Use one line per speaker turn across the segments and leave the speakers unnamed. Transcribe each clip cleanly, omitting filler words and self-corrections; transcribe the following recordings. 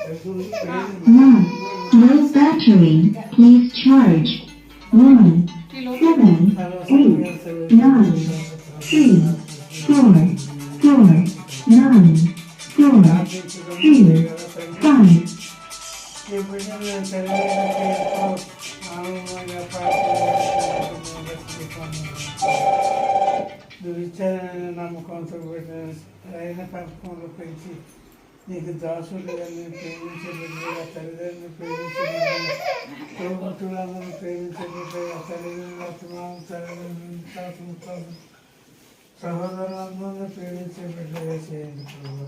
One, low battery, please charge. 1, 7, 8, 9, 3, 4, 9, 4, 2, 5.
దురిచ్చారని నమ్మకంతో పెట్టిన సరైన పెంపకంలో పెంచి నీకు దాసులుగా నేను ప్రేమించే బిడ్డగా తల్లిదండ్రులు ప్రేమించే బిడ్డగా తోబుట్టులందరూ ప్రేమించే బిడ్డగా తల్లిదండ్రులు అత్తమామ తల్లిదండ్రులు తాత సహోదరులందరూ ప్రేమించే బిడ్డగా చేయండి ప్రభు.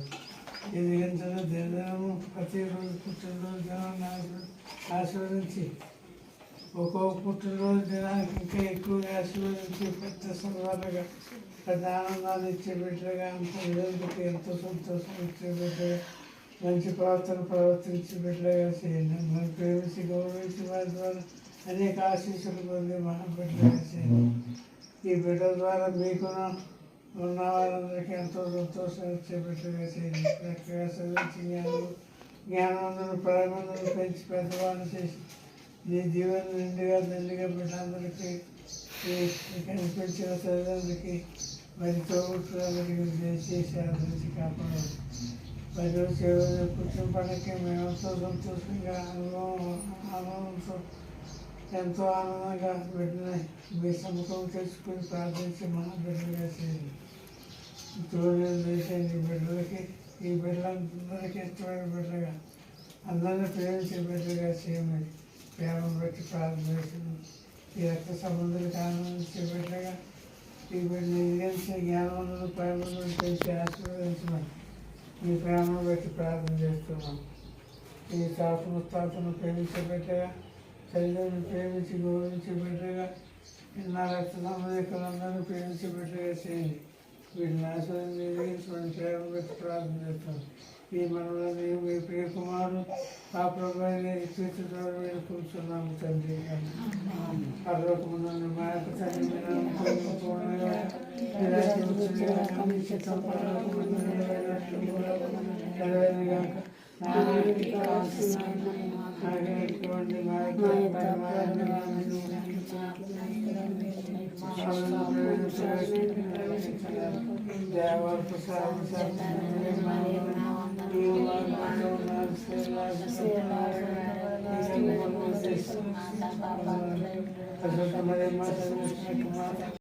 ఎదిగించడం దినదినము ప్రతిరోజు పుట్టినరోజు దినాన్ని ఆశీర్వదించి ఒక్కొక్క పుట్టినరోజు దినానికి ఇంకా ఎక్కువగా ఆశీర్వదించి పెద్ద సందర్భంగా పెద్ద ఆనందాన్ని ఇచ్చే బిడ్డగా అంత విధంగా ఎంతో సంతోషం ఇచ్చే బిడ్డగా మంచి ప్రవర్తన ప్రవర్తించే బిడ్డగా చేయండి. మనం ప్రేమించి గౌరవించి వారి ద్వారా అనేక ఆశీస్సులు పొంది మహాబిడ్డగా చేయండి. ఈ బిడ్డల ద్వారా మీకున్న ఉన్న వాళ్ళందరికీ ఎంతో సంతోషం ఇచ్చే బిడ్డగా చేయండి. చక్కగా చదివించి జ్ఞానవంతులు ప్రేమను పెంచి పెద్దవాళ్ళు చేసి నీ జీవన నిండుగా దండిగా బిడ్డలందరికీ కనిపించిన తల్లిదండ్రులకి మరి తోబుట్టులందరికీ చేసి ఆదరించి కాపాడాలి. మరి పుట్టిన పండుగకి మేమెంతో సంతోషంగా ఆనందంతో ఎంతో ఆనందంగా బిడ్డని మీ సముఖం తెలుసుకుని ప్రార్థించి మహాబిడ్డగా చేయండి. తోడు చేసేయండి బిడ్డలకి, ఈ బిడ్డలందరికీ ఇష్టమైన బిడ్డగా అందరినీ ప్రేమించే బిడ్డగా చేయమని ప్రేమను బట్టి ప్రార్థన చేస్తున్నాం. ఈ రక్త సంబంధాలకు ఆనందించే బిడ్డగా ఈ బిడ్డని ఎదిగించే జ్ఞానవంతులు ప్రేమను పెంచి ఆశీర్వదించమని మీ ప్రేమను బట్టి ప్రార్థన చేస్తున్నాం. ఈ తాతను ప్రేమించే బిడ్డగా తల్లిదండ్రులు ప్రేమించి గౌరవించే బిడ్డగా నా రక్త సంబంధికులందరూ ప్రేమించే బిడ్డగా చేయండి. వీటిని ఆశీర్వదించమని ప్రేమ బట్టి ప్రార్థన చేస్తాం. ఈ మనవలని మీ ప్రియ కుమారుడు ఆ ప్రభుని చేతితో కూర్చున్నాము తండ్రి. పర్వకమును మా యొక్క తండ్రి దేవ